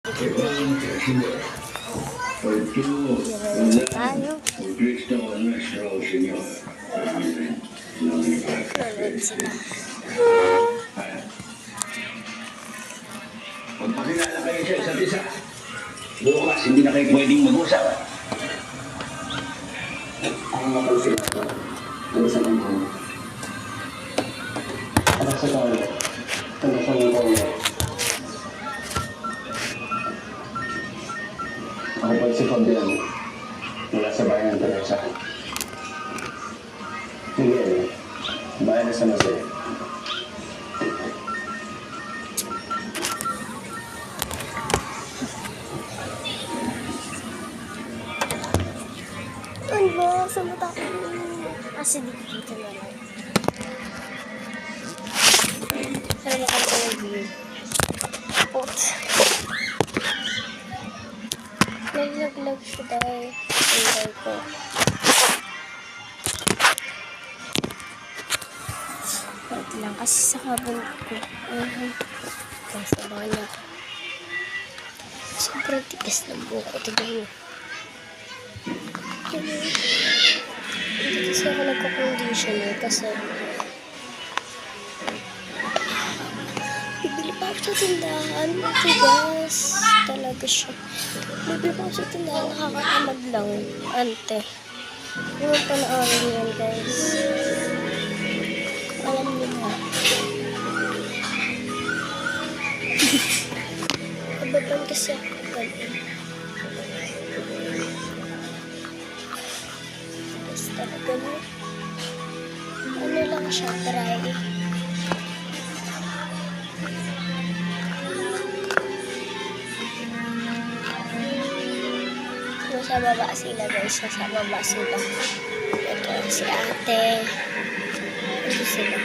Tayo. Tulad sila. Magpakilala kayo sa isa't isa. Bukas, hindi na kayo pwedeng mag-usap. Ang mapalit sila. Ang isang mga. Anak sa tao. Ang isang mga. Ako pa si Fabian. Mula sa bayan ng Teresa. Miguel. Bayan na San Jose. Ano ba? Sa mata ko. Kasi dito na lang. Sana makanta yung view. Pot. Naglag siya dahil. Ingay ko. Wait lang. Kasi sa kabon ko. Sa banya. Sobrang tigas ng buko. Tignan mo. Hindi kasi ako nagko-conditioner kasi bibili pa ako sa tindahan. Matigas talaga siya. Bibili pa ako sa tindahan. Nakakatamad lang. Ante. Huwag panoorin yan, guys. Alam niyo na. Kababan kasi ako ganun. Talaga mo. Ano lang siya, try. Nasa baba sila guys, nasa baba sila. Ito si ate. Ito sila.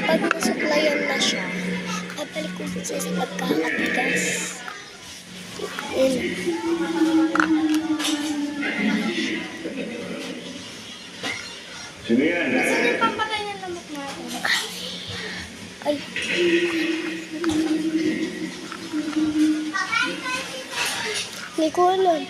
Pag nasuklayan na siya, babalik ko siya sa pagkakatigas. Sino yan? Sino yung pampatay ng lamok natin? Ay. Hindi ko alam.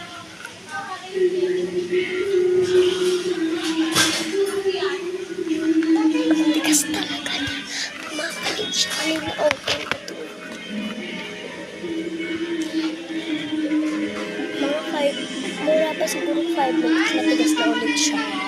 Ang tigas talaga niya. Pumapalit siya. Kanina open na to. Mga 5. Mura pa siguro 5 minutes. Matigas na ulit siya.